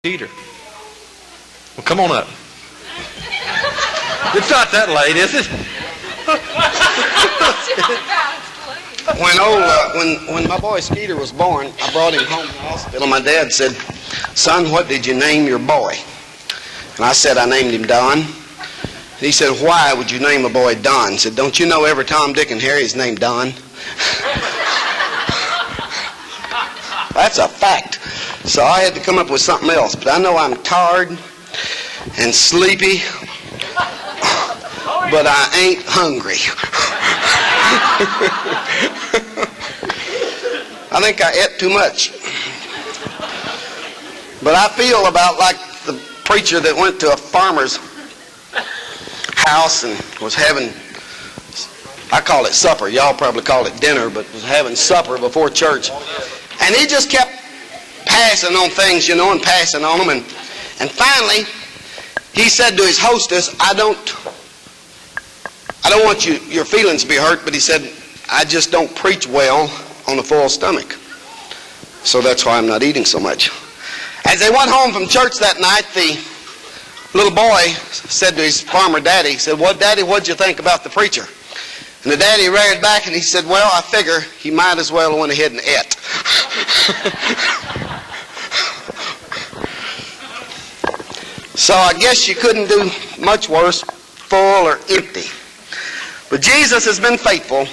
Peter. Well, come on up. It's not that late, is it? When my boy Skeeter was born, I brought him home from the hospital. My dad said, "Son, what did you name your boy?" And I said, "I named him Don." He said, "Why would you name a boy Don?" I said, "Don't you know every Tom, Dick, and Harry is named Don?" That's a fact. So I had to come up with something else. But I know I'm tired and sleepy, but I ain't hungry. I think I ate too much. But I feel about like the preacher that went to a farmer's house and was having, I call it supper, y'all probably call it dinner, but was having supper before church. And he just kept passing on things, and passing on them. And finally, he said to his hostess, I don't want your feelings to be hurt, but he said, I just don't preach well on a full stomach. So that's why I'm not eating so much. As they went home from church that night, the little boy said to his farmer daddy, he said, "Well, Daddy, what'd you think about the preacher?" And the daddy reared back and he said, "Well, I figure he might as well have went ahead and ate." So I guess you couldn't do much worse, full or empty. But Jesus has been faithful,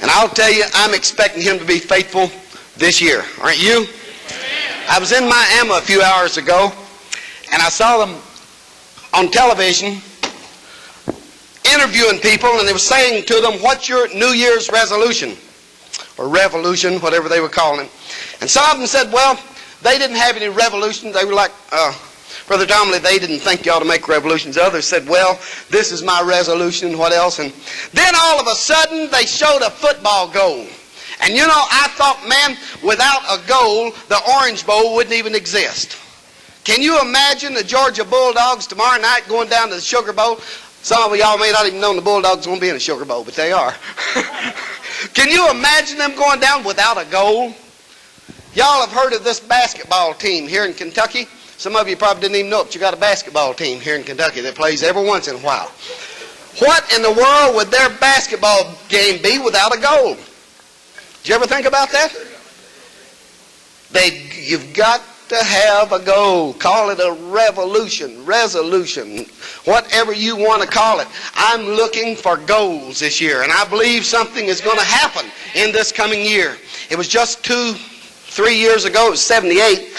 and I'll tell you, I'm expecting him to be faithful this year. Aren't you? I was in Miami a few hours ago, and I saw them on television interviewing people, and they were saying to them, "What's your New Year's resolution?" Or revolution, whatever they were calling it. And some of them said, well, they didn't have any revolutions. They were like, Brother Tomley, they didn't think you ought to make revolutions. Others said, well, this is my resolution, what else? And then all of a sudden, they showed a football goal. And I thought, man, without a goal, the Orange Bowl wouldn't even exist. Can you imagine the Georgia Bulldogs tomorrow night going down to the Sugar Bowl? Some of y'all may not even know the Bulldogs won't be in the Sugar Bowl, but they are. Can you imagine them going down without a goal? Y'all have heard of this basketball team here in Kentucky. Some of you probably didn't even know it. You got a basketball team here in Kentucky that plays every once in a while. What in the world would their basketball game be without a goal? Did you ever think about that? You've got to have a goal. Call it a revolution, resolution, whatever you want to call it. I'm looking for goals this year, and I believe something is going to happen in this coming year. It was just 2-3 years ago, it was 1978,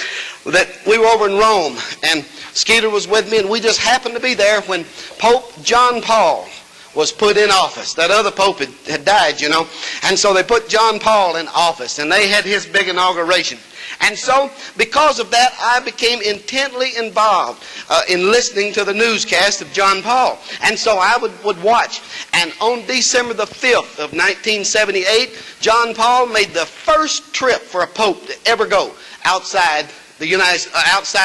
that we were over in Rome, and Skeeter was with me, and we just happened to be there when Pope John Paul was put in office. That other pope had died, and so they put John Paul in office, and they had his big inauguration. And so, because of that, I became intently involved in listening to the newscast of John Paul. And so I would watch. And on December the 5th of 1978, John Paul made the first trip for a pope to ever go outside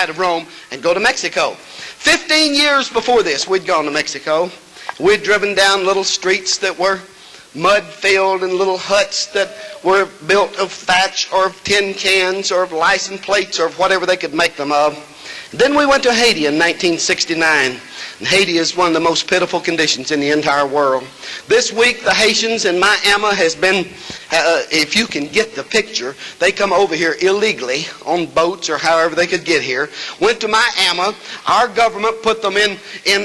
of Rome and go to Mexico. 15 years before this, we'd gone to Mexico. We'd driven down little streets that were mud-filled and little huts that were built of thatch or of tin cans or of license plates or of whatever they could make them of. Then we went to Haiti in 1969. And Haiti is one of the most pitiful conditions in the entire world. This week, the Haitians in Miami has been, if you can get the picture, they come over here illegally on boats or however they could get here. Went to Miami. Our government put them in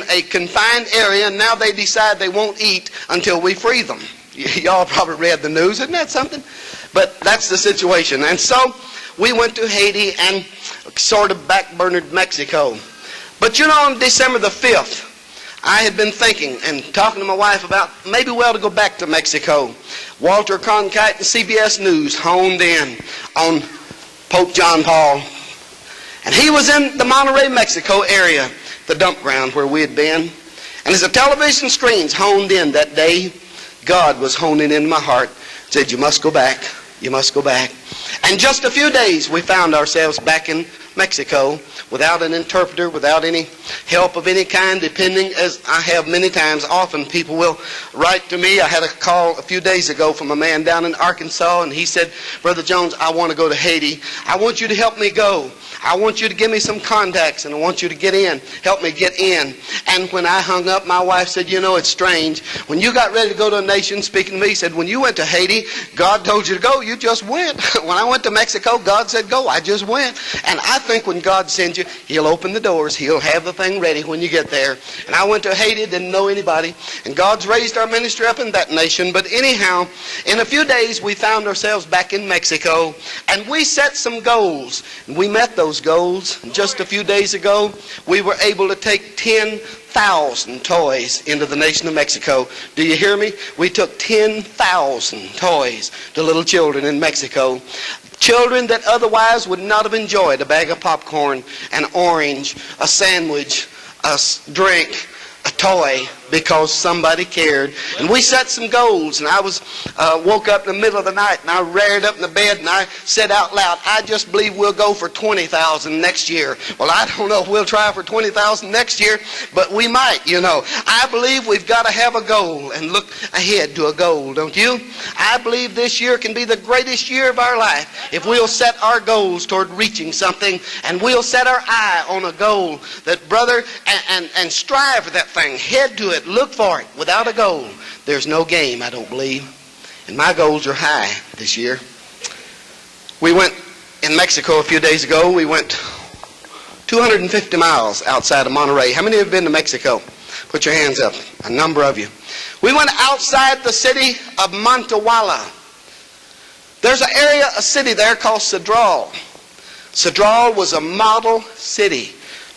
a confined area, and now they decide they won't eat until we free them. Y'all probably read the news. Isn't that something? But that's the situation. And so we went to Haiti and sort of backburnered Mexico. But on December the 5th, I had been thinking and talking to my wife about maybe we ought to go back to Mexico. Walter Cronkite and CBS News honed in on Pope John Paul. And he was in the Monterrey, Mexico area, the dump ground where we had been. And as the television screens honed in that day, God was honing in my heart, said, "You must go back. You must go back." And just a few days, we found ourselves back in Mexico without an interpreter, without any help of any kind, depending, as I have many times, often people will write to me. I had a call a few days ago from a man down in Arkansas, and he said, "Brother Jones, I want to go to Haiti. I want you to help me go. I want you to give me some contacts, and I want you to get in, help me get in. And when I hung up, my wife said, you know, it's strange. When you got ready to go to a nation, speaking to me, he said, when you went to Haiti, God told you to go, you just went. When I went to Mexico, God said go, I just went. And I think when God sends you, He'll open the doors. He'll have the thing ready when you get there. And I went to Haiti, didn't know anybody. And God's raised our ministry up in that nation. But anyhow, in a few days, we found ourselves back in Mexico. And we set some goals. And we met those goals. And just a few days ago, we were able to take 10,000 toys into the nation of Mexico. Do you hear me? We took 10,000 toys to little children in Mexico. Children that otherwise would not have enjoyed a bag of popcorn, an orange, a sandwich, a drink, a toy, because somebody cared. And we set some goals, and I woke up in the middle of the night, and I reared up in the bed, and I said out loud, I just believe we'll go for 20,000 next year. Well, I don't know if we'll try for 20,000 next year, but we might, you know. I believe we've got to have a goal and look ahead to a goal, don't you? I believe this year can be the greatest year of our life if we'll set our goals toward reaching something, and we'll set our eye on a goal that, brother, and strive for that thing, head to it, look for it. Without a goal, there's no game, I don't believe. And my goals are high this year. We went in Mexico a few days ago. We went 250 miles outside of Monterrey. How many have been to Mexico? Put your hands up. A number of you. We went outside the city of Montehuala. There's an area, a city there called Cedral. Cedral was a model city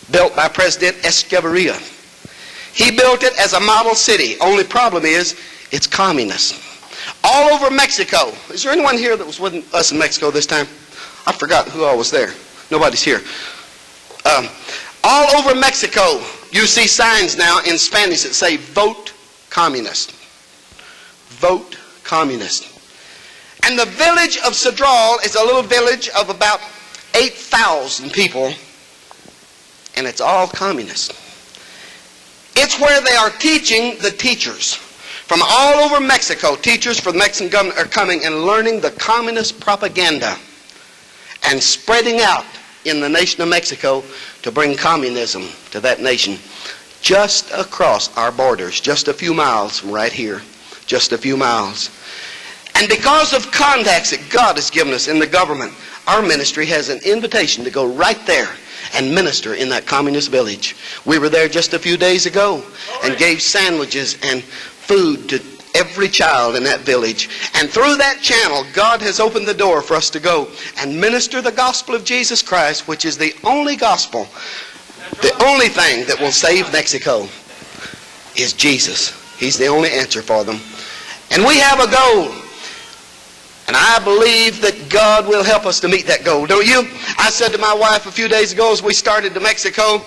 built by President Echeverria. He built it as a model city. Only problem is, it's communist. All over Mexico. Is there anyone here that was with us in Mexico this time? I forgot who all was there. Nobody's here. All over Mexico, you see signs now in Spanish that say, vote communist. Vote communist. And the village of Cedral is a little village of about 8,000 people, and it's all communist. It's where they are teaching the teachers. From all over Mexico, teachers for the Mexican government are coming and learning the communist propaganda and spreading out in the nation of Mexico to bring communism to that nation. Just across our borders, just a few miles from right here, just a few miles. And because of contacts that God has given us in the government, our ministry has an invitation to go right there and minister in that communist village. We were there just a few days ago and gave sandwiches and food to every child in that village. And through that channel, God has opened the door for us to go and minister the gospel of Jesus Christ, which is the only gospel, the only thing that will save Mexico is Jesus. He's the only answer for them. And we have a goal. And I believe that God will help us to meet that goal, don't you? I said to my wife a few days ago as we started to Mexico,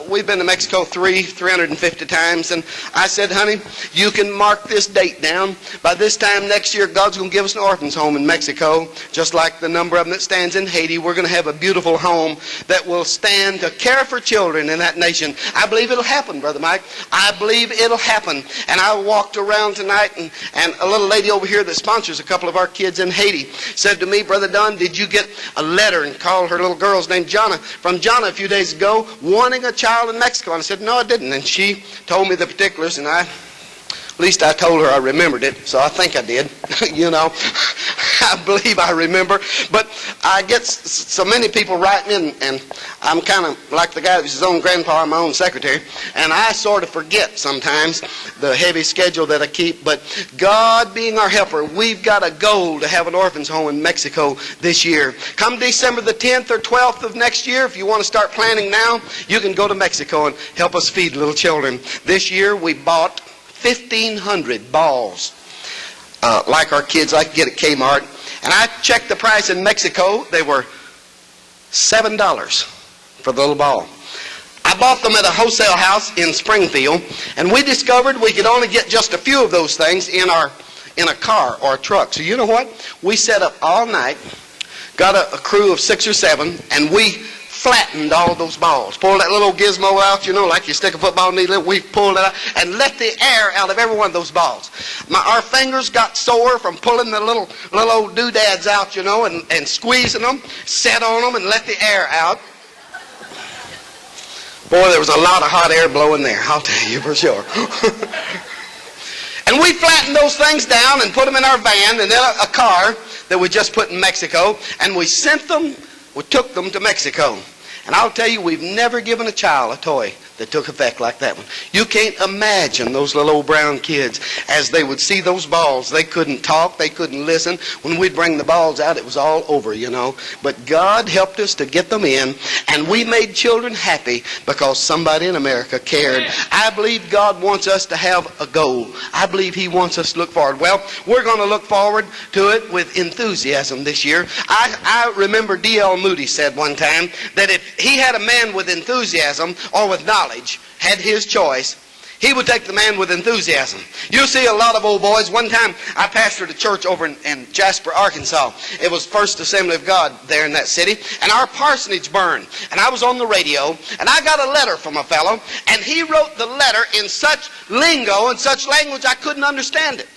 we've been to Mexico 350 times, and I said, honey, you can mark this date down. By this time next year, God's going to give us an orphan's home in Mexico, just like the number of them that stands in Haiti. We're going to have a beautiful home that will stand to care for children in that nation. I believe it'll happen, Brother Mike. I believe it'll happen. And I walked around tonight, and a little lady over here that sponsors a couple of our kids in Haiti said to me, Brother Don, did you get a letter, and called her little girl's name Jonna, from Jonna a few days ago, wanting a child in Mexico? And I said, no, I didn't. And she told me the particulars, and at least I told her I remembered it, so I think I did. You know, I believe I remember. But I get so many people writing in, and I'm kind of like the guy that was his own grandpa, my own secretary, and I sort of forget sometimes the heavy schedule that I keep. But God being our helper, we've got a goal to have an orphan's home in Mexico this year. Come December the 10th or 12th of next year, if you want to start planning now, you can go to Mexico and help us feed little children. This year we bought 1,500 balls, like our kids like to get at Kmart. And I checked the price in Mexico. They were $7 for the little ball. I bought them at a wholesale house in Springfield, and we discovered we could only get just a few of those things in a car or a truck. So you know what? We set up all night, got a crew of 6 or 7, and we flattened all those balls. Pulled that little gizmo out, you know, like you stick a football needle. We pulled it out and let the air out of every one of those balls. Our fingers got sore from pulling the little old doodads out, you know, and squeezing them, set on them, and let the air out. Boy, there was a lot of hot air blowing there, I'll tell you for sure. And we flattened those things down and put them in our van and then a car that we just put in Mexico, and we took them to Mexico. And I'll tell you, we've never given a child a toy that took effect like that one. You can't imagine those little old brown kids as they would see those balls. They couldn't talk, they couldn't listen. When we'd bring the balls out, it was all over, you know. But God helped us to get them in, and we made children happy because somebody in America cared. I believe God wants us to have a goal. I believe He wants us to look forward. Well, we're going to look forward to it with enthusiasm this year. I remember D.L. Moody said one time that if he had a man with enthusiasm or with knowledge, had his choice, he would take the man with enthusiasm. You see a lot of old boys. One time I pastored a church over in Jasper, Arkansas. It was First Assembly of God there in that city, and our parsonage burned. And I was on the radio, and I got a letter from a fellow, and he wrote the letter in such lingo and such language I couldn't understand it.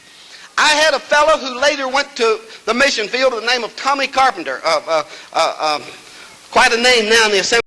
I had a fellow who later went to the mission field with the name of Tommy Carpenter, quite a name now in the Assembly